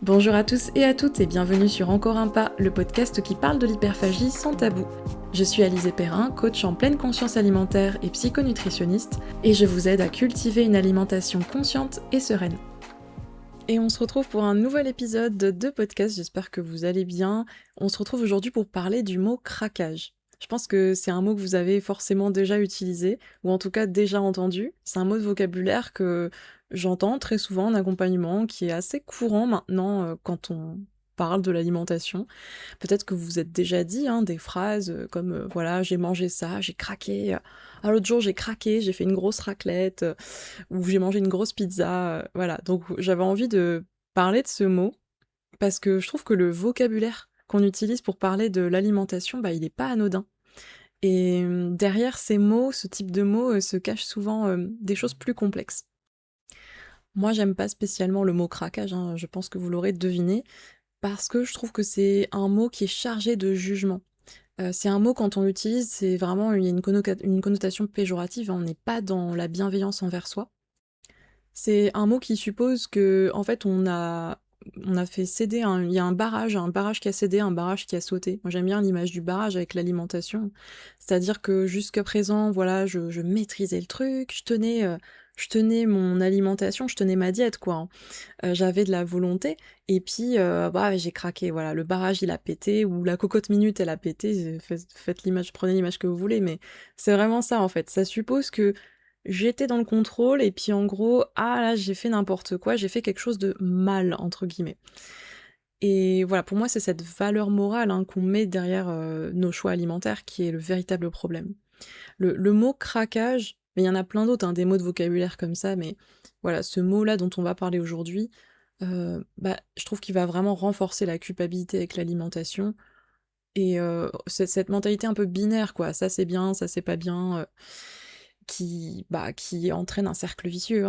Bonjour à tous et à toutes et bienvenue sur Encore un pas, le podcast qui parle de l'hyperphagie sans tabou. Je suis Alizée Perrin, coach en pleine conscience alimentaire et psychonutritionniste, et je vous aide à cultiver une alimentation consciente et sereine. Et on se retrouve pour un nouvel épisode de podcast, j'espère que vous allez bien. On se retrouve aujourd'hui pour parler du mot craquage. Je pense que c'est un mot que vous avez forcément déjà utilisé, ou en tout cas déjà entendu. C'est un mot de vocabulaire que j'entends très souvent en accompagnement, qui est assez courant maintenant quand on parle de l'alimentation. Peut-être que vous vous êtes déjà dit des phrases comme voilà, j'ai mangé ça, j'ai craqué. Ah, l'autre jour j'ai craqué, j'ai fait une grosse raclette, ou j'ai mangé une grosse pizza. Voilà. Donc j'avais envie de parler de ce mot parce que je trouve que le vocabulaire qu'on utilise pour parler de l'alimentation, il est pas anodin. Et derrière ces mots, ce type de mots, se cachent souvent des choses plus complexes. Moi, j'aime pas spécialement le mot craquage, je pense que vous l'aurez deviné, parce que je trouve que c'est un mot qui est chargé de jugement. C'est un mot quand on l'utilise, c'est vraiment il y a une connotation péjorative, on n'est pas dans la bienveillance envers soi. C'est un mot qui suppose qu'en fait on a fait céder il y a un barrage qui a cédé, un barrage qui a sauté. Moi j'aime bien l'image du barrage avec l'alimentation. C'est-à-dire que jusqu'à présent, voilà, je maîtrisais le truc, je tenais mon alimentation, je tenais ma diète quoi, hein. J'avais de la volonté et puis, j'ai craqué, voilà, le barrage il a pété ou la cocotte minute elle a pété, faites l'image, prenez l'image que vous voulez, mais c'est vraiment ça en fait. Ça suppose que j'étais dans le contrôle et puis en gros, ah là j'ai fait n'importe quoi, j'ai fait quelque chose de «mal» entre guillemets. Et voilà, pour moi c'est cette valeur morale, qu'on met derrière, nos choix alimentaires qui est le véritable problème. Le mot craquage, mais il y en a plein d'autres, des mots de vocabulaire comme ça, mais voilà, ce mot-là dont on va parler aujourd'hui, je trouve qu'il va vraiment renforcer la culpabilité avec l'alimentation et cette mentalité un peu binaire quoi, ça c'est bien, ça c'est pas bien, qui entraîne un cercle vicieux,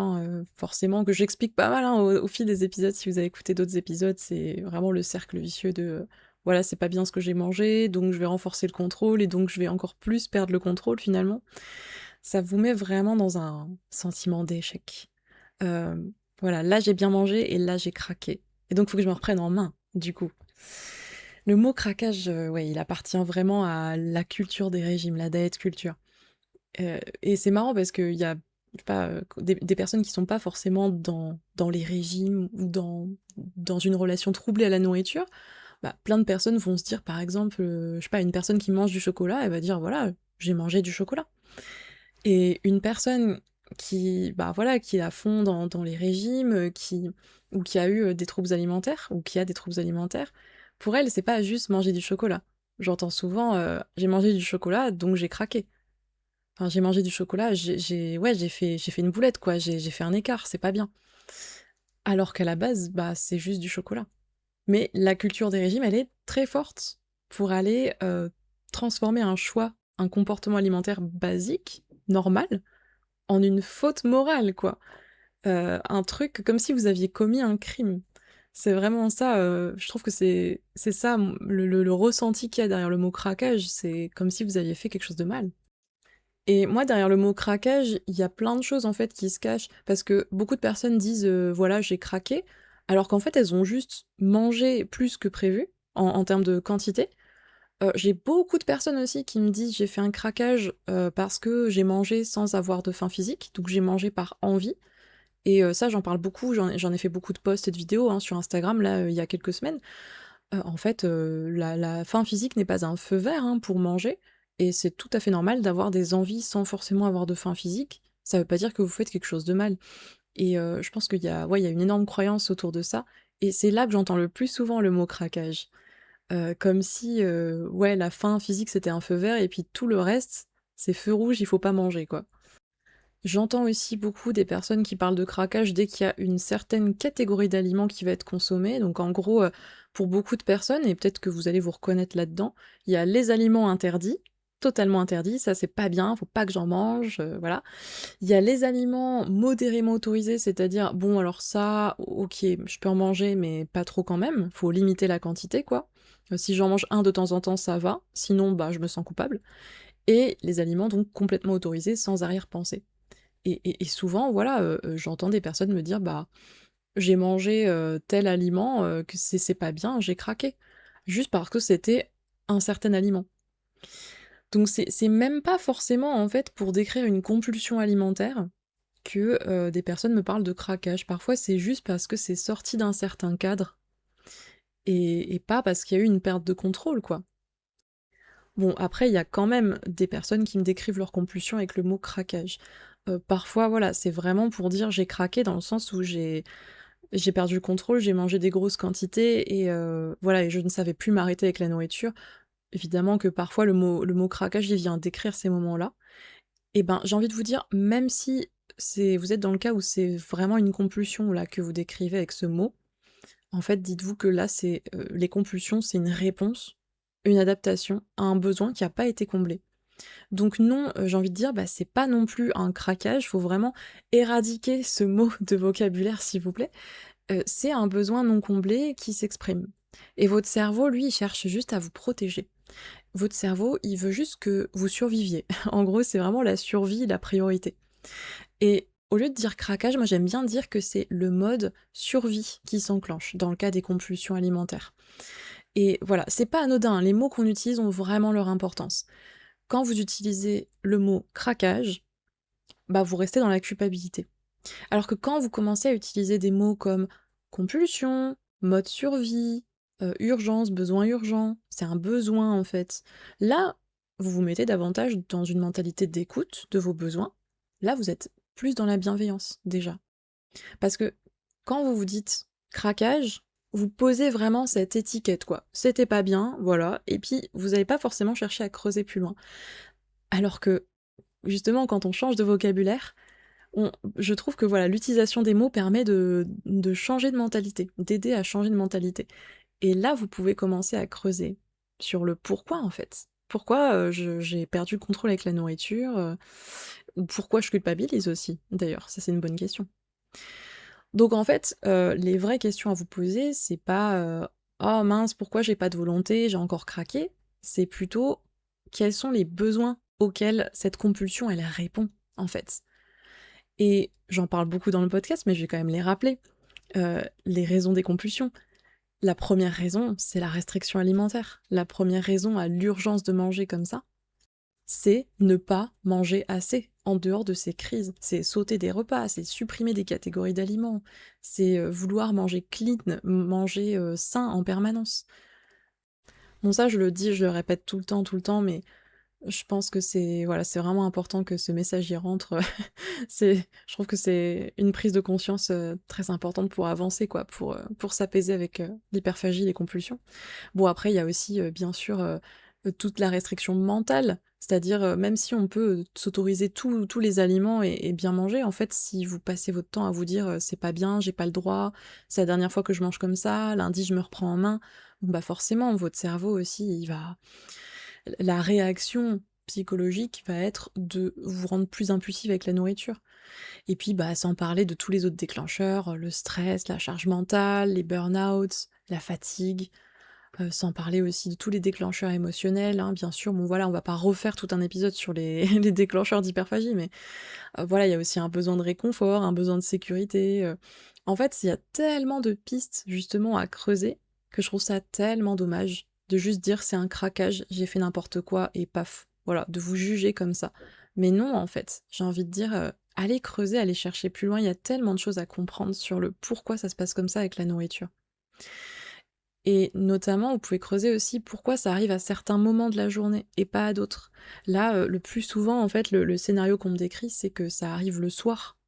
forcément que j'explique pas mal, au fil des épisodes. Si vous avez écouté d'autres épisodes, c'est vraiment le cercle vicieux de, voilà, c'est pas bien ce que j'ai mangé, donc je vais renforcer le contrôle et donc je vais encore plus perdre le contrôle finalement. Ça vous met vraiment dans un sentiment d'échec. Voilà, là j'ai bien mangé et là j'ai craqué et donc il faut que je me reprenne en main, du coup. Le mot craquage, ouais, il appartient vraiment à la culture des régimes, la diet culture. Et c'est marrant parce qu'il y a, je sais pas, des personnes qui sont pas forcément dans les régimes ou dans une relation troublée à la nourriture, plein de personnes vont se dire, par exemple, je sais pas, une personne qui mange du chocolat, elle va dire: «Voilà, j'ai mangé du chocolat». Et une personne qui, voilà, qui est à fond dans les régimes, ou qui a eu, des troubles alimentaires, ou qui a des troubles alimentaires, pour elle, c'est pas juste manger du chocolat. J'entends souvent, «J'ai mangé du chocolat, donc j'ai craqué». Enfin, j'ai mangé du chocolat, ouais, j'ai fait une boulette, quoi, j'ai fait un écart, c'est pas bien. Alors qu'à la base, c'est juste du chocolat. Mais la culture des régimes, elle est très forte pour aller, transformer un choix, un comportement alimentaire basique, normal, en une faute morale, quoi. Un truc comme si vous aviez commis un crime. C'est vraiment ça, je trouve que c'est ça, le ressenti qu'il y a derrière le mot craquage, c'est comme si vous aviez fait quelque chose de mal. Et moi, derrière le mot craquage, il y a plein de choses en fait qui se cachent, parce que beaucoup de personnes disent voilà, j'ai craqué, alors qu'en fait, elles ont juste mangé plus que prévu en termes de quantité. J'ai beaucoup de personnes aussi qui me disent j'ai fait un craquage parce que j'ai mangé sans avoir de faim physique, donc j'ai mangé par envie. Et ça, j'en parle beaucoup, j'en ai fait beaucoup de posts et de vidéos sur Instagram là il y a quelques semaines. En fait, la faim physique n'est pas un feu vert, pour manger et c'est tout à fait normal d'avoir des envies sans forcément avoir de faim physique. Ça veut pas dire que vous faites quelque chose de mal et je pense qu'il y a ouais, il y a une énorme croyance autour de ça et c'est là que j'entends le plus souvent le mot craquage. Comme si, ouais, la faim physique, c'était un feu vert et puis tout le reste, c'est feu rouge, il faut pas manger, quoi. J'entends aussi beaucoup des personnes qui parlent de craquage dès qu'il y a une certaine catégorie d'aliments qui va être consommée. Donc en gros, pour beaucoup de personnes, et peut-être que vous allez vous reconnaître là-dedans, il y a les aliments interdits, totalement interdits, ça c'est pas bien, faut pas que j'en mange, voilà. Il y a les aliments modérément autorisés, c'est-à-dire, bon alors ça, OK, je peux en manger, mais pas trop quand même, faut limiter la quantité, quoi. Si j'en mange un de temps en temps, ça va, sinon, je me sens coupable. Et les aliments donc complètement autorisés sans arrière-pensée. Et souvent, voilà, j'entends des personnes me dire: j'ai mangé, tel aliment, que c'est pas bien, j'ai craqué. Juste parce que c'était un certain aliment. Donc c'est même pas forcément, en fait, pour décrire une compulsion alimentaire que, des personnes me parlent de craquage. Parfois, c'est juste parce que c'est sorti d'un certain cadre et pas parce qu'il y a eu une perte de contrôle, quoi. Bon, après, il y a quand même des personnes qui me décrivent leur compulsion avec le mot craquage. Parfois, voilà, c'est vraiment pour dire: «J'ai craqué», dans le sens où j'ai perdu le contrôle, j'ai mangé des grosses quantités et voilà, et je ne savais plus m'arrêter avec la nourriture. Évidemment que parfois le mot craquage, il vient décrire ces moments-là. Et ben, j'ai envie de vous dire, même si vous êtes dans le cas où c'est vraiment une compulsion là que vous décrivez avec ce mot, en fait, dites-vous que là, les compulsions, c'est une réponse, une adaptation à un besoin qui a pas été comblé. Donc non, j'ai envie de dire, bah, c'est pas non plus un craquage, faut vraiment éradiquer ce mot de vocabulaire, s'il vous plaît. C'est un besoin non comblé qui s'exprime. Et votre cerveau, lui, il cherche juste à vous protéger. Votre cerveau, il veut juste que vous surviviez. En gros, c'est vraiment la survie, la priorité. Et au lieu de dire craquage, moi j'aime bien dire que c'est le mode survie qui s'enclenche dans le cas des compulsions alimentaires. Et voilà, c'est pas anodin, hein, les mots qu'on utilise ont vraiment leur importance. Quand vous utilisez le mot craquage, bah vous restez dans la culpabilité. Alors que quand vous commencez à utiliser des mots comme compulsion, mode survie, urgence, besoin urgent, c'est un besoin en fait. Là, vous vous mettez davantage dans une mentalité d'écoute de vos besoins. Là, vous êtes plus dans la bienveillance déjà. Parce que quand vous vous dites craquage, vous posez vraiment cette étiquette quoi. C'était pas bien, voilà, et puis vous n'allez pas forcément chercher à creuser plus loin. Alors que justement, quand on change de vocabulaire, je trouve que voilà, l'utilisation des mots permet de changer de mentalité, d'aider à changer de mentalité. Et là, vous pouvez commencer à creuser sur le pourquoi, en fait. Pourquoi, j'ai perdu le contrôle avec la nourriture, ou pourquoi je culpabilise aussi, d'ailleurs, ça c'est une bonne question. Donc en fait, les vraies questions à vous poser, c'est pas, «Oh mince, pourquoi j'ai pas de volonté, j'ai encore craqué?» C'est plutôt: «Quels sont les besoins auxquels cette compulsion, elle répond, en fait?» Et j'en parle beaucoup dans le podcast, mais je vais quand même les rappeler. Les raisons des compulsions. La première raison, c'est la restriction alimentaire. La première raison à l'urgence de manger comme ça, c'est ne pas manger assez en dehors de ces crises. C'est sauter des repas, c'est supprimer des catégories d'aliments, c'est, vouloir manger clean, manger, sain en permanence. Bon ça je le dis, je le répète tout le temps, mais je pense que c'est voilà, c'est vraiment important que ce message y rentre. Je trouve que c'est une prise de conscience, très importante pour avancer quoi, pour s'apaiser avec, l'hyperphagie, les compulsions. Bon après il y a aussi, bien sûr, toute la restriction mentale, c'est-à-dire, même si on peut, s'autoriser tous les aliments et bien manger, en fait, si vous passez votre temps à vous dire, «C'est pas bien, j'ai pas le droit, c'est la dernière fois que je mange comme ça, lundi je me reprends en main», bon bah, forcément votre cerveau aussi il va la réaction psychologique va être de vous rendre plus impulsif avec la nourriture. Et puis, bah, sans parler de tous les autres déclencheurs, le stress, la charge mentale, les burn-out, la fatigue, sans parler aussi de tous les déclencheurs émotionnels, hein, bien sûr. Bon voilà, on va pas refaire tout un épisode sur les les déclencheurs d'hyperphagie, mais voilà, il y a aussi un besoin de réconfort, un besoin de sécurité, En fait, il y a tellement de pistes justement à creuser que je trouve ça tellement dommage de juste dire: «C'est un craquage, j'ai fait n'importe quoi» et paf, voilà, de vous juger comme ça. Mais non, en fait, j'ai envie de dire, allez creuser, allez chercher plus loin, il y a tellement de choses à comprendre sur le pourquoi ça se passe comme ça avec la nourriture. Et notamment, vous pouvez creuser aussi pourquoi ça arrive à certains moments de la journée et pas à d'autres. Là, le plus souvent, en fait, le scénario qu'on me décrit, c'est que ça arrive le soir.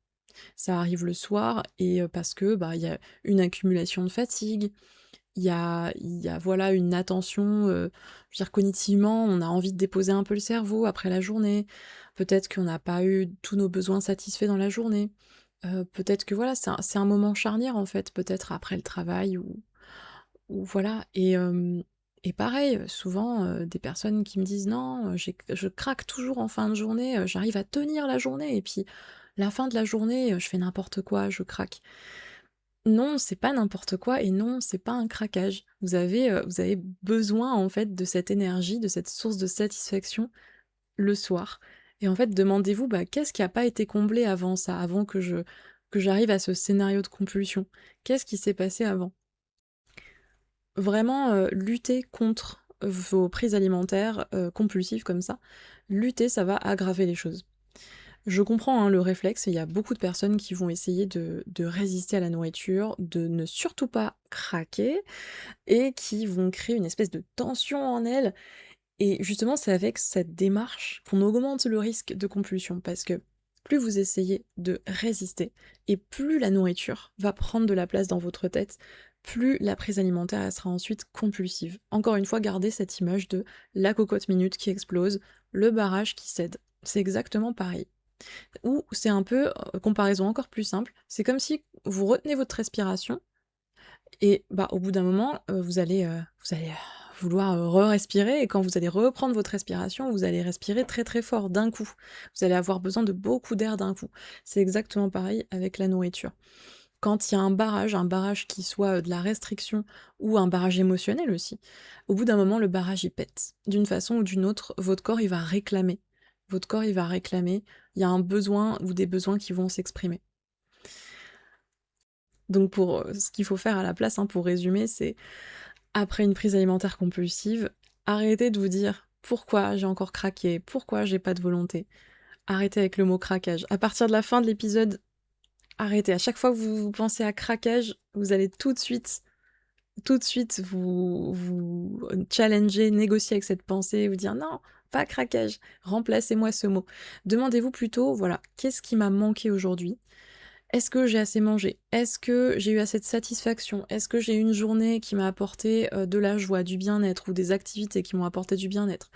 Ça arrive le soir et parce que, bah, il y a une accumulation de fatigue, il y a voilà une attention, je veux dire cognitivement, on a envie de déposer un peu le cerveau après la journée. Peut-être qu'on n'a pas eu tous nos besoins satisfaits dans la journée. Peut-être que voilà, c'est un moment charnière en fait, peut-être après le travail ou voilà et pareil, souvent, des personnes qui me disent: «Non, je craque toujours en fin de journée, j'arrive à tenir la journée et puis la fin de la journée, je fais n'importe quoi, je craque». Non, c'est pas n'importe quoi et non, c'est pas un craquage. Vous avez besoin, en fait, de cette énergie, de cette source de satisfaction le soir et en fait, demandez-vous: «Bah, qu'est-ce qui a pas été comblé avant ça? Avant que je que j'arrive à ce scénario de compulsion? Qu'est-ce qui s'est passé avant? Vraiment, lutter contre vos prises alimentaires, compulsives comme ça, lutter, ça va aggraver les choses. Je comprends, hein, le réflexe, il y a beaucoup de personnes qui vont essayer de résister à la nourriture, de ne surtout pas craquer et qui vont créer une espèce de tension en elles et justement, c'est avec cette démarche qu'on augmente le risque de compulsion parce que plus vous essayez de résister et plus la nourriture va prendre de la place dans votre tête, plus la prise alimentaire elle sera ensuite compulsive. Encore une fois, gardez cette image de la cocotte minute qui explose, le barrage qui cède. C'est exactement pareil. Ou c'est un peu, comparaison encore plus simple, c'est comme si vous retenez votre respiration et bah, au bout d'un moment, vous allez vouloir, re-respirer et quand vous allez reprendre votre respiration, vous allez respirer très, très fort d'un coup. Vous allez avoir besoin de beaucoup d'air d'un coup. C'est exactement pareil avec la nourriture. Quand il y a un barrage qui soit, de la restriction ou un barrage émotionnel aussi, au bout d'un moment, le barrage il pète. D'une façon ou d'une autre, votre corps il va réclamer. Votre corps il va réclamer, il y a un besoin ou des besoins qui vont s'exprimer. Donc ce qu'il faut faire à la place, hein, pour résumer, c'est après une prise alimentaire compulsive, arrêtez de vous dire: «Pourquoi j'ai encore craqué? Pourquoi j'ai pas de volonté?» Arrêtez avec le mot craquage. À partir de la fin de l'épisode, arrêtez. À chaque fois que vous pensez à craquage, vous allez tout de suite vous challenger, négocier avec cette pensée, vous dire: «Non, pas craquage, remplacez-moi ce mot». Demandez-vous plutôt, voilà: «Qu'est-ce qui m'a manqué aujourd'hui? Est-ce que j'ai assez mangé? Est-ce que j'ai eu assez de satisfaction? Est-ce que j'ai eu une journée qui m'a apporté, de la joie, du bien-être ou des activités qui m'ont apporté du bien-être?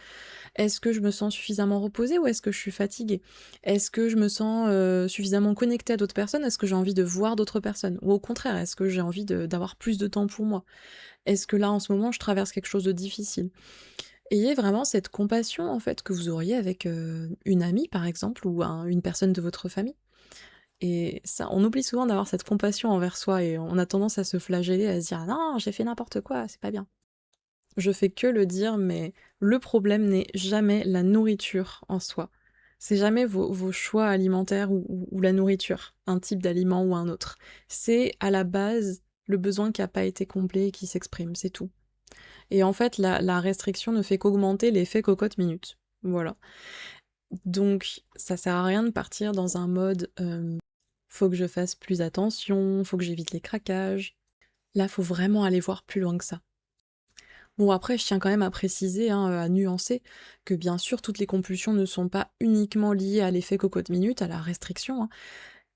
Est-ce que je me sens suffisamment reposée ou est-ce que je suis fatiguée? Est-ce que je me sens, suffisamment connectée à d'autres personnes? Est-ce que j'ai envie de voir d'autres personnes? Ou au contraire, est-ce que j'ai envie d'avoir plus de temps pour moi? Est-ce que là, en ce moment, je traverse quelque chose de difficile?» Ayez vraiment cette compassion, en fait, que vous auriez avec, une amie, par exemple, ou une personne de votre famille. Et ça, on oublie souvent d'avoir cette compassion envers soi et on a tendance à se flageller, à se dire: «Ah non, j'ai fait n'importe quoi, c'est pas bien». Je fais que le dire, mais le problème n'est jamais la nourriture en soi. C'est jamais vos choix alimentaires ou la nourriture, un type d'aliment ou un autre. C'est à la base le besoin qui a pas été comblé et qui s'exprime, c'est tout. Et en fait, la restriction ne fait qu'augmenter l'effet cocotte minute. Voilà. Donc ça sert à rien de partir dans un mode, faut que je fasse plus attention, faut que j'évite les craquages. Là, faut vraiment aller voir plus loin que ça. Bon après, je tiens quand même à préciser, hein, à nuancer, que bien sûr toutes les compulsions ne sont pas uniquement liées à l'effet cocotte minute, à la restriction, hein.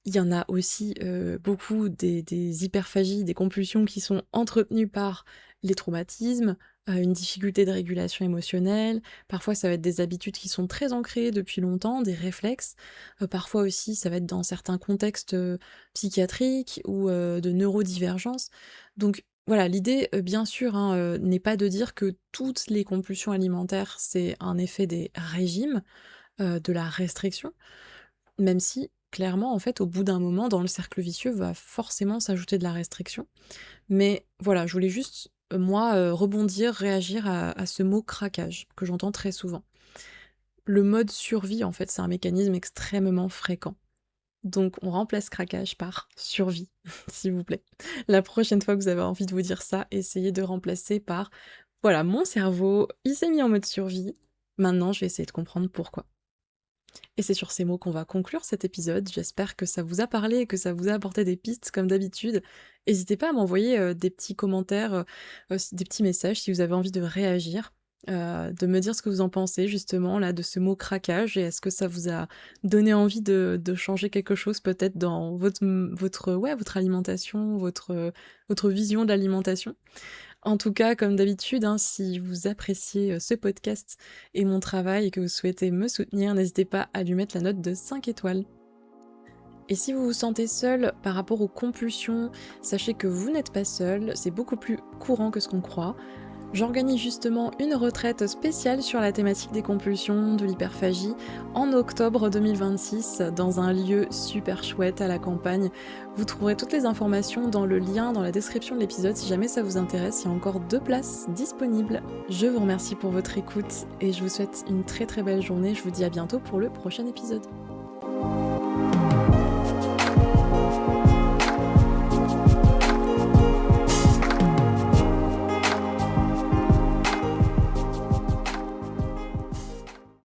Il y en a aussi, beaucoup des hyperphagies, des compulsions qui sont entretenues par les traumatismes, une difficulté de régulation émotionnelle. Parfois, ça va être des habitudes qui sont très ancrées depuis longtemps, des réflexes. Parfois aussi, ça va être dans certains contextes, psychiatriques ou, de neurodivergence. Donc voilà, l'idée, bien sûr, hein, n'est pas de dire que toutes les compulsions alimentaires, c'est un effet des régimes, de la restriction. Même si, clairement, en fait, au bout d'un moment, dans le cercle vicieux, va forcément s'ajouter de la restriction. Mais voilà, je voulais juste, moi, rebondir, réagir à ce mot «craquage» que j'entends très souvent. Le mode survie, en fait, c'est un mécanisme extrêmement fréquent. Donc on remplace craquage par survie, s'il vous plaît. La prochaine fois que vous avez envie de vous dire ça, essayez de remplacer par: «Voilà, mon cerveau, il s'est mis en mode survie, maintenant je vais essayer de comprendre pourquoi». Et c'est sur ces mots qu'on va conclure cet épisode. J'espère que ça vous a parlé et que ça vous a apporté des pistes comme d'habitude. N'hésitez pas à m'envoyer, des petits commentaires, des petits messages si vous avez envie de réagir, de me dire ce que vous en pensez justement là de ce mot craquage et est-ce que ça vous a donné envie de changer quelque chose peut-être dans votre alimentation, votre vision de l'alimentation? En tout cas, comme d'habitude, hein, si vous appréciez, ce podcast et mon travail et que vous souhaitez me soutenir, n'hésitez pas à lui mettre la note de 5 étoiles. Et si vous vous sentez seul par rapport aux compulsions, sachez que vous n'êtes pas seul, c'est beaucoup plus courant que ce qu'on croit. J'organise justement une retraite spéciale sur la thématique des compulsions, de l'hyperphagie, en octobre 2026, dans un lieu super chouette à la campagne. Vous trouverez toutes les informations dans le lien dans la description de l'épisode si jamais ça vous intéresse. Il y a encore 2 places disponibles. Je vous remercie pour votre écoute et je vous souhaite une très très belle journée. Je vous dis à bientôt pour le prochain épisode.